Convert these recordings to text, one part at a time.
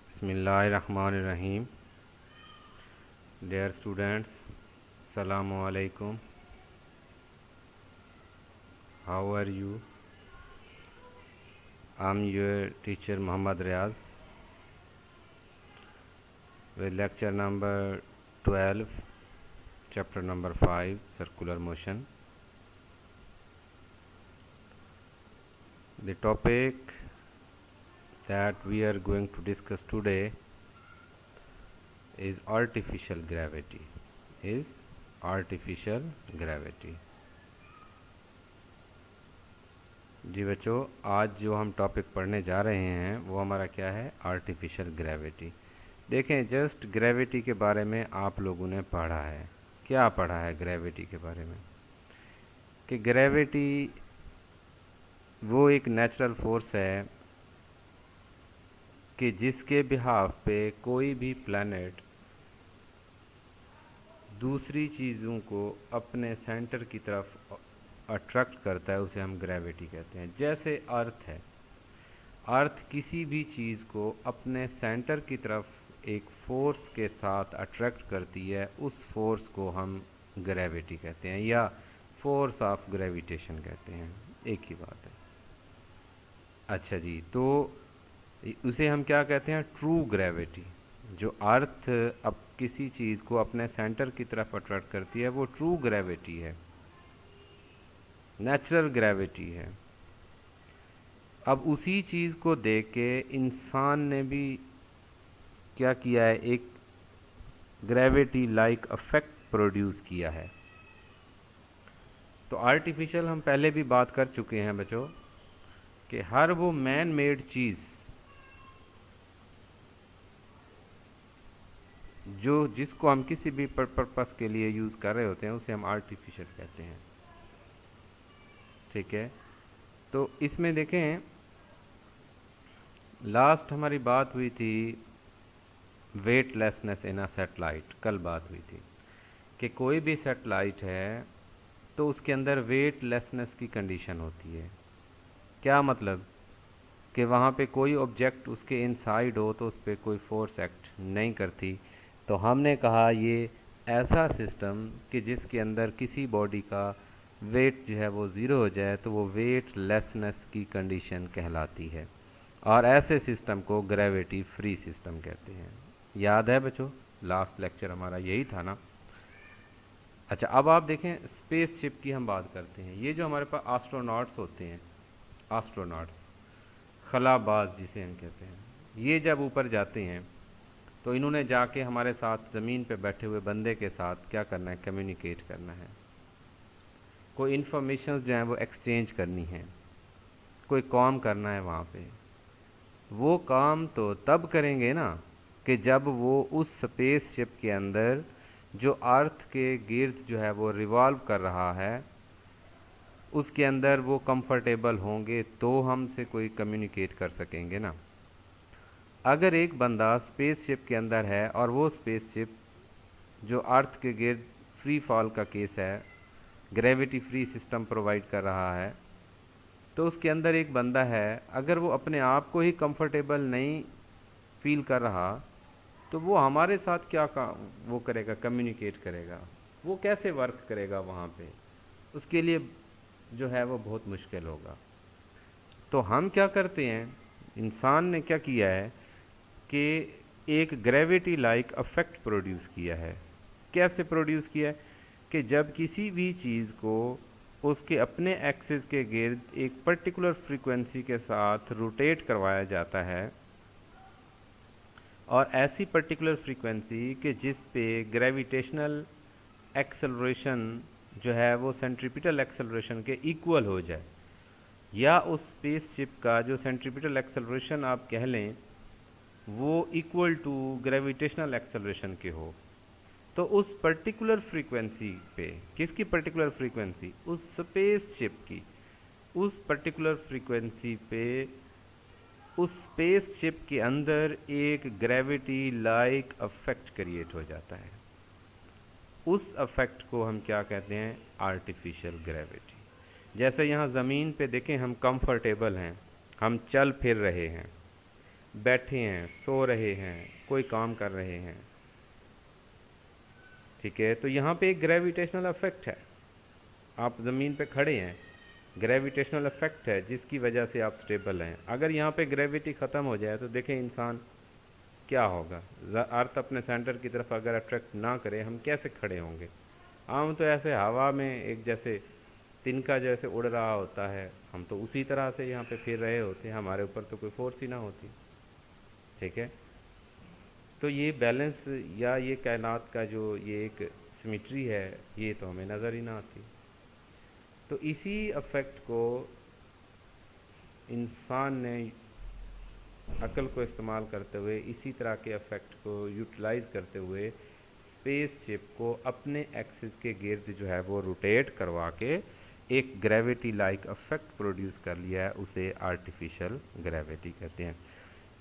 बिस्मिल्लाहिर्रहमानिर्रहीम। Dear students, Assalamu alaikum. How are you? I'm your teacher Muhammad Riaz with lecture number 12, chapter number 5, circular motion. The topic that we are going to discuss today is artificial gravity. जी बच्चों, आज जो हम topic पढ़ने जा रहे हैं वो हमारा क्या है? Artificial gravity. देखें, जस्ट ग्रेविटी के बारे में आप लोगों ने पढ़ा है। क्या पढ़ा है ग्रेविटी के बारे में? कि ग्रेविटी वो एक नेचुरल फोर्स है कि जिसके बिहाफ पे कोई भी प्लैनेट दूसरी चीज़ों को अपने सेंटर की तरफ अट्रैक्ट करता है, उसे हम ग्रेविटी कहते हैं। जैसे अर्थ है, अर्थ किसी भी चीज़ को अपने सेंटर की तरफ एक फोर्स के साथ अट्रैक्ट करती है, उस फोर्स को हम ग्रेविटी कहते हैं या फोर्स ऑफ ग्रेविटेशन कहते हैं, एक ही बात है। अच्छा जी, तो उसे हम क्या कहते हैं? True gravity. जो अर्थ अब किसी चीज़ को अपने सेंटर की तरफ अट्रैक्ट करती है वो ट्रू ग्रेविटी है, नेचुरल ग्रेविटी है। अब उसी चीज़ को देख के इंसान ने भी क्या किया है? एक ग्रेविटी लाइक इफेक्ट प्रोड्यूस किया है। तो आर्टिफिशियल हम पहले भी बात कर चुके हैं बच्चों कि हर वो मैन मेड चीज़ जिसको हम किसी भी पर्पस के लिए यूज़ कर रहे होते हैं उसे हम आर्टिफिशियल कहते हैं। ठीक है, तो इसमें देखें, लास्ट हमारी बात हुई थी वेटलेसनेस इन अ सैटेलाइट। कल बात हुई थी कि कोई भी सैटेलाइट है तो उसके अंदर वेटलेसनेस की कंडीशन होती है। क्या मतलब? कि वहाँ पे कोई ऑब्जेक्ट उसके इनसाइड हो तो उस पर कोई फोर्स एक्ट नहीं करती। तो हमने कहा ये ऐसा सिस्टम कि जिसके अंदर किसी बॉडी का वेट जो है वो ज़ीरो हो जाए तो वो वेटलेसनेस की कंडीशन कहलाती है, और ऐसे सिस्टम को ग्रेविटी फ्री सिस्टम कहते हैं। याद है बच्चों? लास्ट लेक्चर हमारा यही था ना। अच्छा, अब आप देखें, स्पेसशिप की हम बात करते हैं। ये जो हमारे पास एस्ट्रोनॉट्स होते हैं, एस्ट्रोनॉट्स खलाबाज जिसे हम कहते हैं, ये जब ऊपर जाते हैं तो इन्होंने जाके हमारे साथ ज़मीन पे बैठे हुए बंदे के साथ क्या करना है? कम्युनिकेट करना है, कोई इन्फॉर्मेशंस जो हैं वो एक्सचेंज करनी है, कोई काम करना है वहाँ पे। वो काम तो तब करेंगे ना कि जब वो उस स्पेसशिप के अंदर जो अर्थ के गिर्द जो है वो रिवॉल्व कर रहा है उसके अंदर वो कंफर्टेबल होंगे, तो हमसे कोई कम्युनिकेट कर सकेंगे ना। अगर एक बंदा स्पेसशिप के अंदर है और वो स्पेसशिप जो अर्थ के गिर्द फ्री फॉल का केस है, ग्रेविटी फ्री सिस्टम प्रोवाइड कर रहा है, तो उसके अंदर एक बंदा है, अगर वो अपने आप को ही कंफर्टेबल नहीं फील कर रहा तो वो हमारे साथ क्या वो करेगा? कम्युनिकेट करेगा। वो कैसे वर्क करेगा वहाँ पे? उसके लिए जो है वो बहुत मुश्किल होगा। तो हम क्या करते हैं, इंसान ने क्या किया है कि एक ग्रेविटी लाइक इफेक्ट प्रोड्यूस किया है। कैसे प्रोड्यूस किया है? कि जब किसी भी चीज़ को उसके अपने एक्सिस के गिर्द एक पर्टिकुलर फ्रीक्वेंसी के साथ रोटेट करवाया जाता है, और ऐसी पर्टिकुलर फ्रीक्वेंसी कि जिस पे ग्रेविटेशनल एक्सेलरेशन जो है वो सेंट्रीपिटल एक्सेलरेशन के इक्वल हो जाए, या उस स्पेसशिप का जो सेंट्रीपिटल एक्सेलरेशन आप कह लें वो इक्वल टू ग्रेविटेशनल एक्सेलरेशन के हो, तो उस पर्टिकुलर फ्रीक्वेंसी पे, किसकी पर्टिकुलर फ्रीक्वेंसी? उस स्पेसशिप की। उस पर्टिकुलर फ्रीक्वेंसी पे उस स्पेसशिप के अंदर एक ग्रेविटी लाइक इफेक्ट क्रिएट हो जाता है। उस इफेक्ट को हम क्या कहते हैं? Artificial gravity. जैसे यहाँ ज़मीन पे देखें, हम कंफर्टेबल हैं, हम चल फिर रहे हैं, बैठे हैं, सो रहे हैं, कोई काम कर रहे हैं, ठीक है, तो यहाँ पे एक ग्रेविटेशनल इफेक्ट है। आप ज़मीन पे खड़े हैं, ग्रेविटेशनल इफेक्ट है जिसकी वजह से आप स्टेबल हैं। अगर यहाँ पे ग्रेविटी ख़त्म हो जाए तो देखें इंसान क्या होगा। अर्थ अपने सेंटर की तरफ अगर अट्रैक्ट ना करे, हम कैसे खड़े होंगे? हम तो ऐसे हवा में एक जैसे तिनका जैसे उड़ रहा होता है, हम तो उसी तरह से यहाँ पे फिर रहे होते हैं, हमारे ऊपर तो कोई फोर्स ही ना होती, ठीक है। तो ये बैलेंस या ये कायनात का जो ये एक सिमेट्री है, ये तो हमें नज़र ही ना आती। तो इसी अफेक्ट को इंसान ने अकल को इस्तेमाल करते हुए, इसी तरह के अफेक्ट को यूटिलाइज़ करते हुए स्पेसशिप को अपने एक्सिस के गिर्द जो है वो रोटेट करवा के एक ग्रेविटी लाइक अफेक्ट प्रोड्यूस कर लिया है, उसे आर्टिफिशियल ग्रेविटी कहते हैं।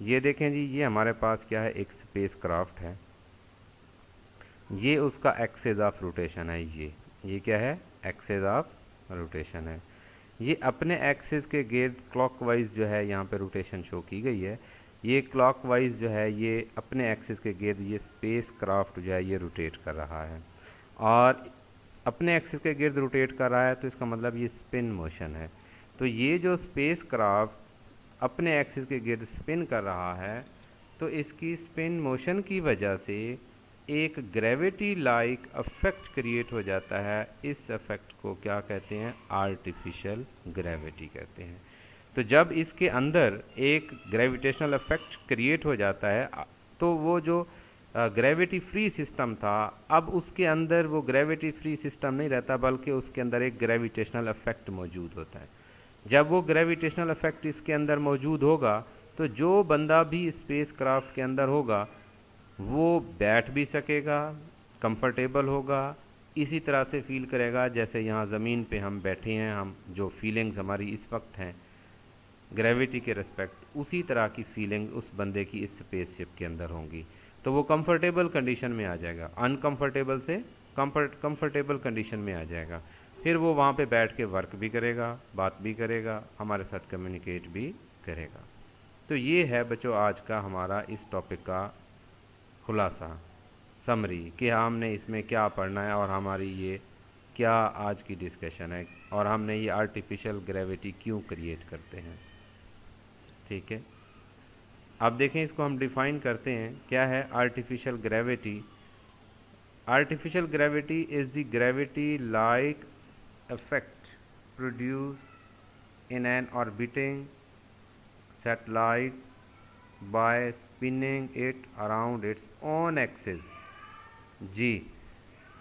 ये देखें जी, ये हमारे पास क्या है, एक स्पेस क्राफ्ट है, ये उसका एक्सिस ऑफ रोटेशन है। ये क्या है, एक्सिस ऑफ रोटेशन है। ये अपने एक्सिस के गिर्द क्लॉकवाइज जो है यहाँ पे रोटेशन शो की गई है। ये क्लॉकवाइज जो है ये अपने एक्सिस के गिर्द ये स्पेस क्राफ्ट जो है ये रोटेट कर रहा है, और अपने एक्सिस के गिर्द रोटेट कर रहा है तो इसका मतलब ये स्पिन मोशन है। तो ये जो स्पेस क्राफ्ट अपने एक्सिस के गिर्द स्पिन कर रहा है, तो इसकी स्पिन मोशन की वजह से एक ग्रेविटी लाइक अफेक्ट क्रिएट हो जाता है। इस अफेक्ट को क्या कहते हैं, आर्टिफिशियल ग्रेविटी कहते हैं। तो जब इसके अंदर एक ग्रेविटेशनल अफेक्ट क्रिएट हो जाता है, तो वो जो ग्रेविटी फ्री सिस्टम था, अब उसके अंदर वो ग्रेविटी फ्री सिस्टम नहीं रहता, बल्कि उसके अंदर एक ग्रेविटेशनल अफेक्ट मौजूद होता है। जब वो ग्रेविटेशनल अफेक्ट इसके अंदर मौजूद होगा, तो जो बंदा भी स्पेस क्राफ्ट के अंदर होगा वो बैठ भी सकेगा, कंफर्टेबल होगा, इसी तरह से फील करेगा जैसे यहाँ ज़मीन पे हम बैठे हैं। हम जो फीलिंग्स हमारी इस वक्त हैं ग्रेविटी के रिस्पेक्ट, उसी तरह की फीलिंग उस बंदे की इस स्पेसशिप के अंदर होंगी। तो वो कंफर्टेबल कंडीशन में आ जाएगा, अनकंफर्टेबल से कंफर्टेबल कंडीशन में आ जाएगा। फिर वो वहाँ पे बैठ के वर्क भी करेगा, बात भी करेगा, हमारे साथ कम्युनिकेट भी करेगा। तो ये है बच्चों आज का हमारा इस टॉपिक का खुलासा, समरी, कि हमने इसमें क्या पढ़ना है और हमारी ये क्या आज की डिस्कशन है, और हमने ये आर्टिफिशियल ग्रेविटी क्यों क्रिएट करते हैं, ठीक है। अब देखें, इसको हम डिफ़ाइन करते हैं, क्या है artificial gravity. Artificial gravity is the gravity like effect produced in an orbiting satellite by spinning it around its own axis। जी,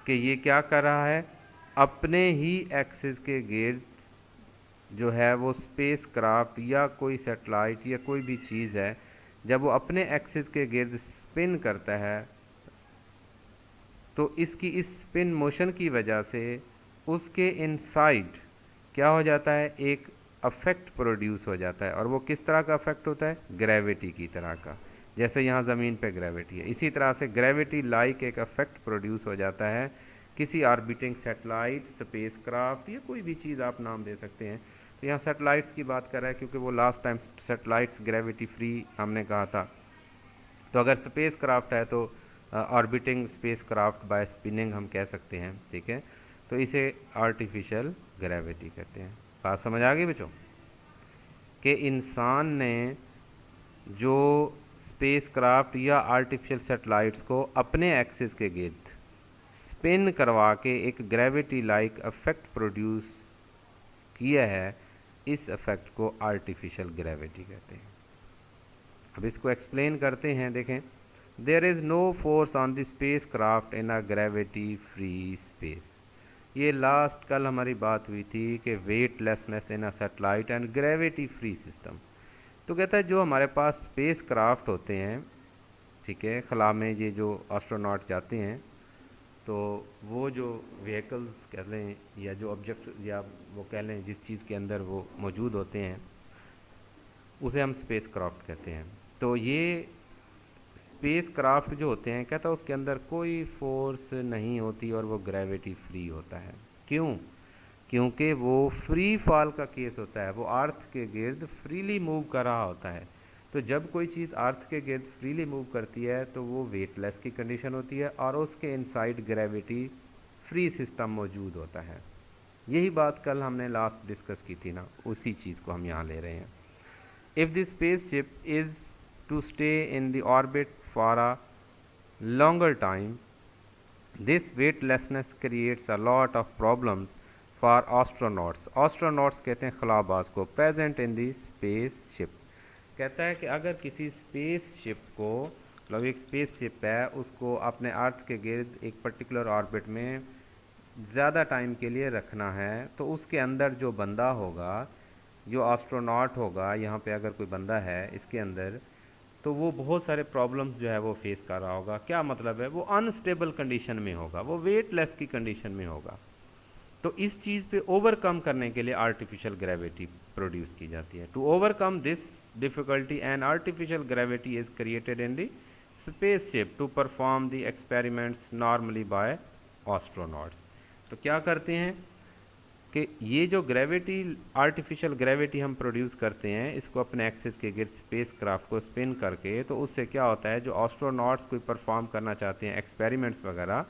कि ये क्या कर रहा है, अपने ही एक्सिस के गिर्द जो है वो स्पेस क्राफ्ट या कोई सैटेलाइट या कोई भी चीज़ है, जब वो अपने एक्सिस के गिर्द स्पिन करता है, तो इसकी इस स्पिन मोशन की वजह से उसके इनसाइड क्या हो जाता है, एक अफेक्ट प्रोड्यूस हो जाता है। और वो किस तरह का अफेक्ट होता है, ग्रेविटी की तरह का, जैसे यहाँ ज़मीन पे ग्रेविटी है, इसी तरह से ग्रेविटी लाइक एक अफेक्ट प्रोड्यूस हो जाता है किसी ऑर्बिटिंग सैटेलाइट, स्पेस क्राफ्ट या कोई भी चीज़ आप नाम दे सकते हैं। तो यहाँ सैटेलाइट्स की बात कर रहा है क्योंकि वो last time satellites gravity free हमने कहा था। तो अगर स्पेस क्राफ्ट है तो orbiting space craft by spinning हम कह सकते हैं, ठीक है। तो इसे आर्टिफिशियल ग्रेविटी कहते हैं। बात समझ आ गई बच्चों, कि इंसान ने जो स्पेस क्राफ्ट या आर्टिफिशियल सैटेलाइट्स को अपने एक्सिस के गिर्द स्पिन करवा के एक ग्रेविटी लाइक अफेक्ट प्रोड्यूस किया है, इस अफेक्ट को आर्टिफिशियल ग्रेविटी कहते हैं। अब इसको एक्सप्लेन करते हैं। देखें, there is no force on the space craft in a gravity free space. ये लास्ट कल हमारी बात हुई थी कि weightlessness in a satellite and gravity free system. तो कहता है जो हमारे पास स्पेस क्राफ्ट होते हैं, ठीक है, खला में ये जो एस्ट्रोनॉट जाते हैं, तो वो जो व्हीकल्स कह लें या जो ऑब्जेक्ट या वो कह लें जिस चीज़ के अंदर वो मौजूद होते हैं, उसे हम स्पेस क्राफ्ट कहते हैं। तो ये स्पेस क्राफ्ट जो होते हैं, कहता है उसके अंदर कोई फोर्स नहीं होती और वो ग्रेविटी फ्री होता है। क्यों? क्योंकि वो फ्री फॉल का केस होता है, वो अर्थ के गिर्द फ्रीली मूव कर रहा होता है। तो जब कोई चीज़ अर्थ के गिर्द फ्रीली मूव करती है तो वो वेटलेस की कंडीशन होती है और उसके इनसाइड ग्रेविटी फ्री सिस्टम मौजूद होता है। यही बात कल हमने लास्ट डिस्कस की थी ना, उसी चीज़ को हम यहाँ ले रहे हैं। If the spaceship is to stay in the orbit for a longer time, this weightlessness creates a lot of problems for astronauts. Astronauts कहते हैं खलाबाज को, present in the spaceship। कहता है कि अगर किसी स्पेसशिप को, मतलब एक स्पेसशिप है, उसको अपने अर्थ के गिर्द एक पर्टिकुलर ऑर्बिट में ज़्यादा टाइम के लिए रखना है, तो उसके अंदर जो बंदा होगा, जो एस्ट्रोनॉट होगा, यहाँ पे अगर कोई बंदा है इसके अंदर, तो वो बहुत सारे प्रॉब्लम्स जो है वो फेस कर रहा होगा। क्या मतलब है? वो अनस्टेबल कंडीशन में होगा, वो वेटलेस की कंडीशन में होगा। तो इस चीज़ पे ओवरकम करने के लिए आर्टिफिशियल ग्रेविटी प्रोड्यूस की जाती है। To overcome this difficulty an artificial gravity is created in the spaceship to perform the experiments normally by astronauts. तो क्या करते हैं कि ये जो ग्रेविटी, आर्टिफिशियल ग्रेविटी हम प्रोड्यूस करते हैं, इसको अपने एक्सिस के गिर्द स्पेस क्राफ्ट को स्पिन करके, तो उससे क्या होता है, जो एस्ट्रोनॉट्स कोई परफॉर्म करना चाहते हैं एक्सपेरिमेंट्स वगैरह,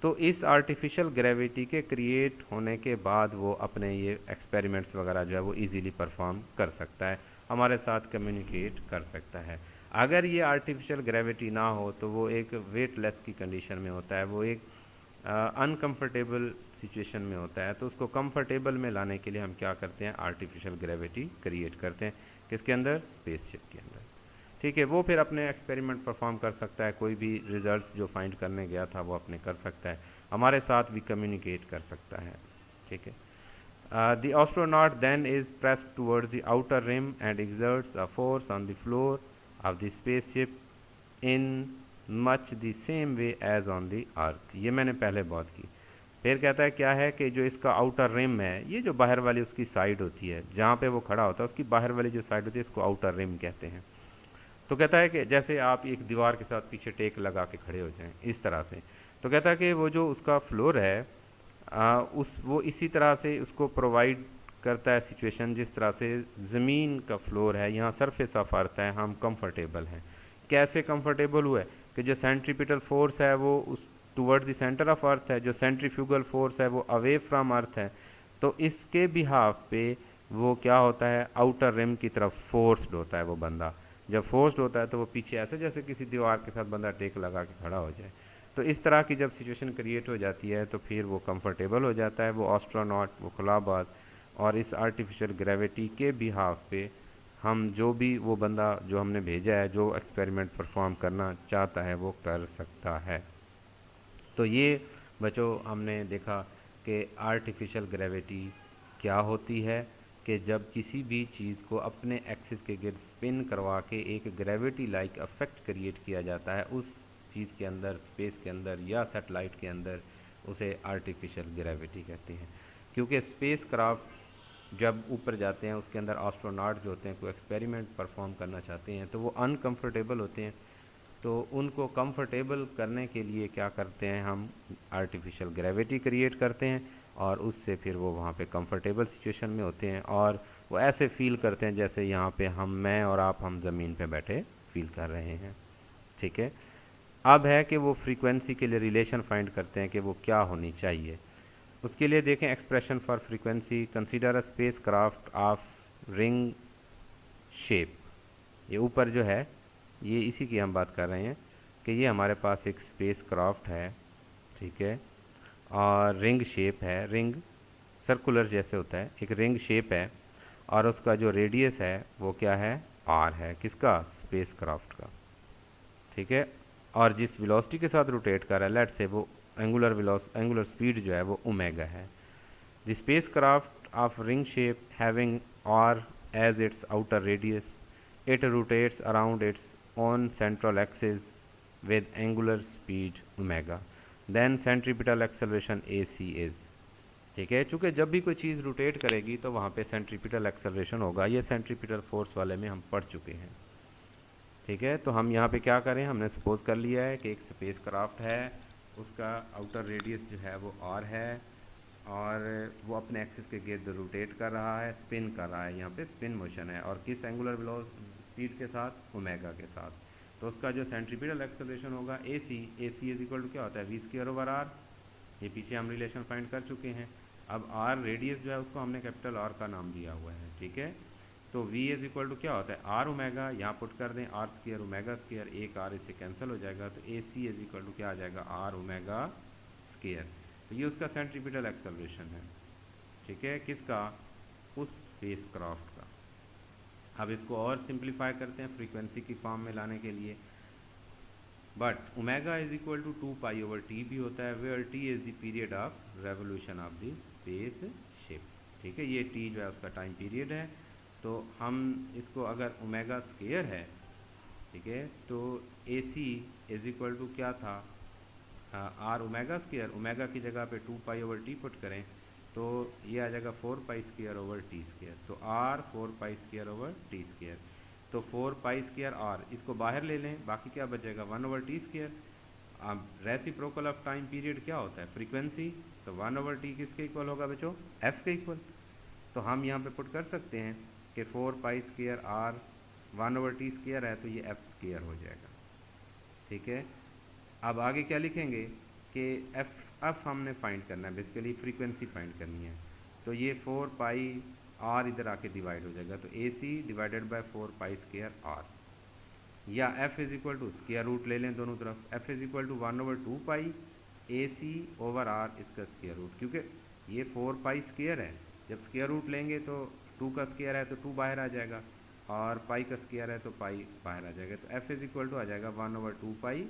तो इस आर्टिफिशियल ग्रेविटी के क्रिएट होने के बाद वो अपने ये एक्सपेरिमेंट्स वगैरह जो है वो इजीली परफॉर्म कर सकता है, हमारे साथ कम्युनिकेट कर सकता है। अगर ये आर्टिफिशियल ग्रेविटी ना हो तो वो एक वेटलेस की कंडीशन में होता है, वो एक अनकम्फर्टेबल सिचुएशन में होता है। तो उसको कंफर्टेबल में लाने के लिए हम क्या करते हैं, आर्टिफिशियल ग्रेविटी क्रिएट करते हैं। किसके अंदर? स्पेसशिप के अंदर। ठीक है, वो फिर अपने एक्सपेरिमेंट परफॉर्म कर सकता है, कोई भी रिजल्ट्स जो फाइंड करने गया था वो अपने कर सकता है, हमारे साथ भी कम्युनिकेट कर सकता है। ठीक है, the astronaut then is pressed towards the outer rim and exerts a force on the floor of the spaceship in much the same way as on the earth. ये मैंने पहले बात की। फिर कहता है क्या है कि जो इसका आउटर रिम है, ये जो बाहर वाली उसकी साइड होती है, जहाँ पे वो खड़ा होता है, उसकी बाहर वाली जो साइड होती है, इसको आउटर रिम कहते हैं। तो कहता है कि जैसे आप एक दीवार के साथ पीछे टेक लगा के खड़े हो जाएं, इस तरह से। तो कहता है कि वो जो उसका फ्लोर है, वो इसी तरह से उसको प्रोवाइड करता है सिचुएशन, जिस तरह से ज़मीन का फ्लोर है, यहाँ सरफेस ऑफ अर्थ है, हम कंफर्टेबल हैं। कैसे कंफर्टेबल हुए कि जो सेंट्रीपिटल फोर्स है वो उस towards the centre of earth है, जो सेंट्रीफ्यूगल फोर्स है वो अवे फ्रॉम अर्थ है। तो इसके बिहाफ पे वो क्या होता है, आउटर रिम की तरफ फोर्स्ड होता है वो बंदा। जब फोर्स्ड होता है तो वो पीछे ऐसे जैसे किसी दीवार के साथ बंदा टेक लगा के खड़ा हो जाए। तो इस तरह की जब सिचुएशन क्रिएट हो जाती है तो फिर वो कंफर्टेबल हो जाता है, वो एस्ट्रोनॉट, वो खुलाबाज। और इस आर्टिफिशियल ग्रेविटी के बिहाफ पे हम जो भी वो बंदा जो हमने भेजा है, जो एक्सपेरिमेंट परफॉर्म करना चाहता है, वो कर सकता है। तो ये बच्चों हमने देखा कि आर्टिफिशियल ग्रेविटी क्या होती है, कि जब किसी भी चीज़ को अपने एक्सिस के गिर्द स्पिन करवा के एक ग्रेविटी लाइक इफेक्ट क्रिएट किया जाता है उस चीज़ के अंदर, स्पेस के अंदर या सैटेलाइट के अंदर, उसे आर्टिफिशियल ग्रेविटी कहते हैं। क्योंकि स्पेस क्राफ्ट जब ऊपर जाते हैं, उसके अंदर एस्ट्रोनॉट जो होते हैं कोई एक्सपेरिमेंट परफॉर्म करना चाहते हैं, तो वो अनकम्फर्टेबल होते हैं। तो उनको कंफर्टेबल करने के लिए क्या करते हैं, हम आर्टिफिशियल ग्रेविटी क्रिएट करते हैं, और उससे फिर वो वहाँ पे कंफर्टेबल सिचुएशन में होते हैं, और वो ऐसे फील करते हैं जैसे यहाँ पे मैं और आप, हम ज़मीन पे बैठे फील कर रहे हैं। ठीक है, अब है कि वो फ्रीक्वेंसी के लिए रिलेशन फाइंड करते हैं कि वो क्या होनी चाहिए। उसके लिए देखें expression for frequency, consider a space craft of ring shape. ये ऊपर जो है ये इसी की हम बात कर रहे हैं कि ये हमारे पास एक स्पेस क्राफ्ट है, ठीक है, और रिंग शेप है, रिंग सर्कुलर जैसे होता है, एक रिंग शेप है, और उसका जो रेडियस है वो क्या है, आर है, किसका, स्पेस क्राफ्ट का। ठीक है, और जिस वेलोसिटी के साथ रोटेट कर रहा है, लेट से वो एंगुलर स्पीड जो है वो ओमेगा है। The space craft of ring shape having R as its outer radius, it rotates around its own central axis with angular speed omega, then centripetal acceleration ac is। ठीक है, चूँकि जब भी कोई चीज़ रोटेट करेगी तो वहाँ पे सेंट्रीपिटल एक्सेलरेशन होगा, ये सेंट्रीपिटल फोर्स वाले में हम पढ़ चुके हैं। ठीक है, तो हम यहाँ पे क्या करें, हमने सपोज कर लिया है कि एक स्पेस क्राफ्ट है, उसका आउटर रेडियस जो है वो आर है, और वो अपने एक्सिस के गिर्द रोटेट कर रहा है, स्पिन कर रहा है, यहाँ पे स्पिन मोशन है, और किस एंगुलर स्पीड के साथ, ओमेगा के साथ। तो उसका जो सेंट्रीपिटल एक्सेलरेशन होगा ए सी इज इक्वल टू क्या होता है, वी स्क्वायर ओवर आर। ये पीछे हम रिलेशन फाइंड कर चुके हैं। अब आर रेडियस जो है उसको हमने कैपिटल आर का नाम दिया हुआ है, ठीक है। तो वी इज इक्वल टू क्या होता है, आर ओमेगा, यहाँ पुट कर दें आर स्क्वायर ओमेगा स्क्वायर, एक आर इससे कैंसिल हो जाएगा, तो A C is equal to क्या आ जाएगा, आर ओमेगा स्क्वायर। तो ये उसका सेंट्रीपिटल एक्सेलरेशन है, ठीक है, किसका, उस स्पेस क्राफ्ट का। अब इसको और सिंप्लीफाई करते हैं फ्रीक्वेंसी की फॉर्म में लाने के लिए। But omega is equal to 2 pi over T भी होता है, where T is the period of revolution of the space ship, ठीक है। ये टी जो है उसका टाइम पीरियड है। तो हम इसको अगर ओमेगा स्क्वायर है, ठीक है, तो A C is equal to क्या था, आर ओमेगा स्क्वायर, ओमेगा की जगह पे 2 पाई ओवर टी पुट करें तो ये आ जाएगा 4 pi square over T square. तो R 4 pi square over T square, तो 4 पाई स्क्वायर आर, इसको बाहर ले लें, बाकी क्या बचेगा 1 ओवर टी स्क्वायर। अब रेसिप्रोकल ऑफ टाइम पीरियड क्या होता है, फ्रीक्वेंसी, तो 1 ओवर टी किसके इक्वल होगा बच्चों, एफ के इक्वल। तो हम यहाँ पे पुट कर सकते हैं कि 4 pi square R 1 over T square है, तो ये एफ स्क्वायर हो जाएगा, ठीक है। अब आगे क्या लिखेंगे कि एफ हमने फाइंड करना है, बेसिकली फ्रीक्वेंसी फाइंड करनी है। तो ये 4 पाई आर इधर आके डिवाइड हो जाएगा, तो A C divided by 4 pi square R, या F is equal to square root ले लें दोनों तरफ, F is equal to 1 over 2 pi A C over R इसका स्क्वायर रूट, क्योंकि ये 4 पाई स्क्वायर है, जब स्क्वायर रूट लेंगे तो 2 का स्क्वायर है तो 2 बाहर आ जाएगा, और पाई का स्क्वायर है तो पाई बाहर आ जाएगा। तो एफ इज इक्वल टू आ जाएगा 1 ओवर 2 पाई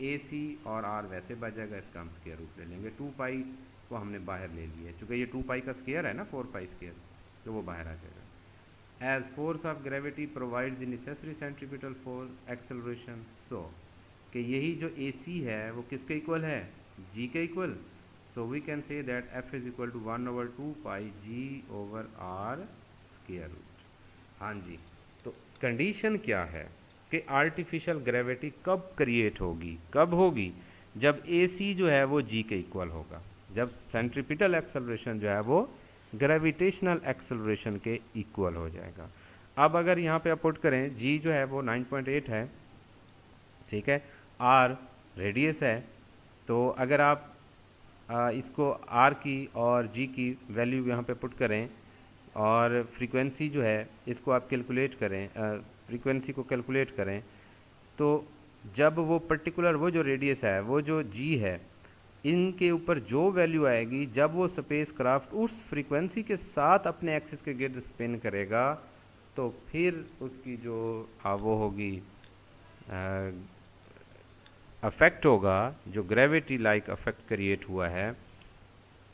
ए सी, और आर वैसे बच जाएगा, इसका हम स्क्वायर रूट ले लेंगे। 2 पाई को हमने बाहर ले लिया है, चूँकि ये 2 पाई का स्क्वायर है ना 4 पाई स्क्वायर, तो वो बाहर आ जाएगा। As force of gravity provides the necessary centripetal force acceleration, so कि यही जो AC है वो किसके इक्वल है, G के equal. So we can say that F is equal to 1 over 2 pi G over R square root. हाँ जी, तो कंडीशन क्या है कि आर्टिफिशियल ग्रेविटी कब क्रिएट होगी, कब होगी, जब AC जो है वो G के इक्वल होगा, जब सेंट्रिपिटल एक्सेलरेशन जो है वो ग्रेविटेशनल एक्सेलरेशन के इक्वल हो जाएगा। अब अगर यहाँ पे आप पुट करें, जी जो है वो 9.8 है, ठीक है, आर रेडियस है, तो अगर आप इसको आर की और जी की वैल्यू यहाँ पे पुट करें और फ्रीक्वेंसी जो है इसको आप कैलकुलेट करें, फ्रीक्वेंसी को कैलकुलेट करें, तो जब वो पर्टिकुलर वो जो रेडियस है, वो जो जी है, इनके ऊपर जो वैल्यू आएगी, जब वो स्पेस क्राफ्ट उस फ्रीक्वेंसी के साथ अपने एक्सिस के गिर्द स्पिन करेगा, तो फिर उसकी जो वो होगी अफेक्ट होगा, जो ग्रेविटी लाइक अफेक्ट क्रिएट हुआ है,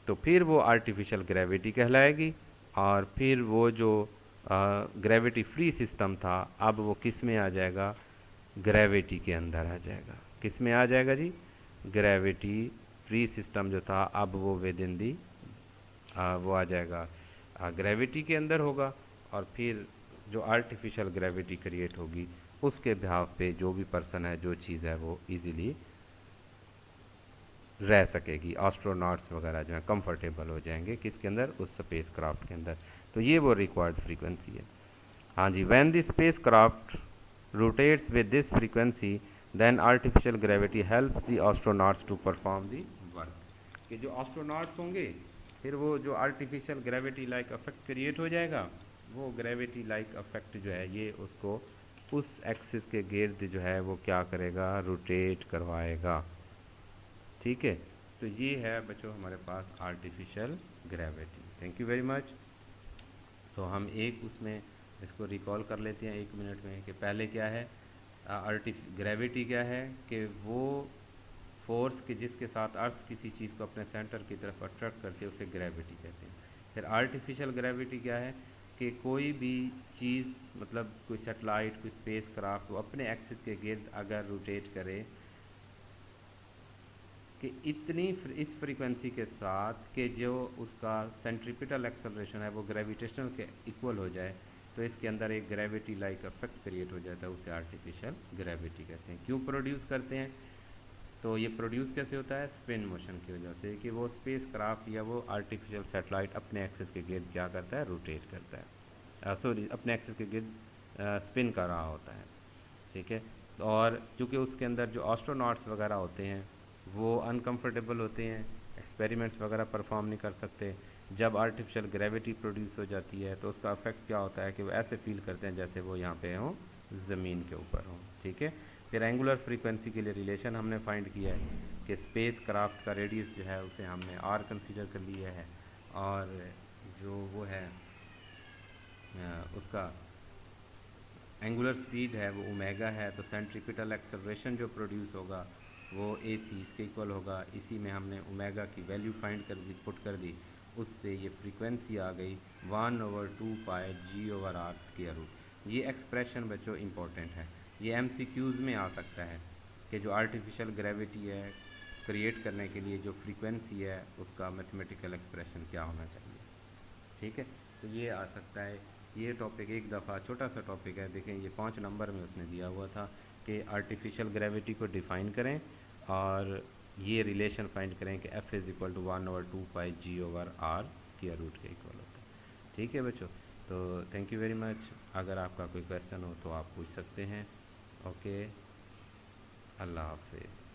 तो फिर वो आर्टिफिशियल ग्रेविटी कहलाएगी। और फिर वो जो ग्रेविटी फ्री सिस्टम था, अब वो किस में आ जाएगा, ग्रेविटी के अंदर आ जाएगा। किस में आ जाएगा जी, ग्रेविटी फ्री सिस्टम जो था, अब वो विद इन दी वो आ जाएगा ग्रेविटी के अंदर होगा। और फिर जो आर्टिफिशियल ग्रेविटी क्रिएट होगी उसके बिहाफ पे जो भी पर्सन है, जो चीज़ है, वो इजीली रह सकेगी। एस्ट्रोनॉट्स वगैरह जो है कंफर्टेबल हो जाएंगे किसके अंदर, उस स्पेस क्राफ्ट के अंदर। तो ये वो रिक्वायर्ड फ्रीक्वेंसी है। हाँ जी, when the space craft rotates with this frequency then artificial gravity helps the astronauts to perform the work. कि जो एस्ट्रोनॉट्स होंगे, फिर वो जो artificial gravity like affect create हो जाएगा, वो ग्रेविटी लाइक अफेक्ट जो है ये उसको उस एक्सिस के गिर्द जो है वो क्या करेगा, रोटेट करवाएगा, ठीक है। तो ये है बच्चों हमारे पास artificial gravity. Thank you very much. तो हम एक उसमें इसको रिकॉल कर लेते हैं 1 मिनट में कि पहले क्या है, ग्रेविटी क्या है, कि वो फोर्स के जिसके साथ अर्थ किसी चीज़ को अपने सेंटर की तरफ अट्रैक्ट करती है, उसे ग्रेविटी कहते हैं। फिर आर्टिफिशियल ग्रेविटी क्या है, कि कोई भी चीज़, मतलब कोई सैटेलाइट, कोई स्पेस क्राफ्ट, वो अपने एक्सिस के गिर्द अगर रोटेट करे कि इतनी इस फ्रीक्वेंसी के साथ कि जो उसका सेंट्रिपिटल एक्सेलरेशन है वो ग्रेविटेशनल के इक्वल हो जाए, तो इसके अंदर एक ग्रेविटी लाइक इफेक्ट क्रिएट हो जाता है, उसे आर्टिफिशियल ग्रेविटी कहते हैं। क्यों प्रोड्यूस करते हैं, तो ये प्रोड्यूस कैसे होता है, स्पिन मोशन की वजह से, कि वो स्पेस क्राफ्ट या वो आर्टिफिशियल सैटेलाइट अपने एक्सिस के गिर्द क्या करता है, रोटेट करता है, सॉरी अपने एक्सिस के गिर्द स्पिन कर रहा होता है, ठीक है। और चूँकि उसके अंदर जो एस्ट्रोनॉट्स वगैरह होते हैं वो अनकंफर्टेबल होते हैं, एक्सपेरिमेंट्स वगैरह परफॉर्म नहीं कर सकते। जब आर्टिफिशियल ग्रेविटी प्रोड्यूस हो जाती है तो उसका इफेक्ट क्या होता है कि वो ऐसे फील करते हैं जैसे वो यहाँ पे हों, ज़मीन के ऊपर हों, ठीक है। फिर एंगुलर फ्रीक्वेंसी के लिए रिलेशन हमने फाइंड किया है कि स्पेस क्राफ्ट का रेडियस जो है उसे हमने आर कंसीडर कर लिया है, और जो वो है उसका एंगुलर स्पीड है वो ओमेगा है, तो सेंट्रीपिटल एक्सेलरेशन जो प्रोड्यूस होगा वो ए सी इसके इक्वल होगा। इसी में हमने ओमेगा की वैल्यू फाइंड कर दी, पुट कर दी, उससे ये फ्रीक्वेंसी आ गई 1/2 पाई g/r²। ये एक्सप्रेशन बच्चों इम्पोर्टेंट है, ये MCQs में आ सकता है कि जो आर्टिफिशियल ग्रेविटी है क्रिएट करने के लिए जो फ्रीक्वेंसी है उसका मैथमेटिकल एक्सप्रेशन क्या होना चाहिए, ठीक है। तो ये आ सकता है। ये टॉपिक एक दफ़ा छोटा सा टॉपिक है, देखें ये 5 नंबर में उसने दिया हुआ था कि आर्टिफिशियल ग्रेविटी को डिफ़ाइन करें और ये रिलेशन फाइंड करें कि F is equal to 1/2 pi g/r² के इक्वल होता है, ठीक है बच्चों। तो थैंक यू वेरी मच। अगर आपका कोई क्वेश्चन हो तो आप पूछ सकते हैं। ओके, अल्लाह हाफिज़।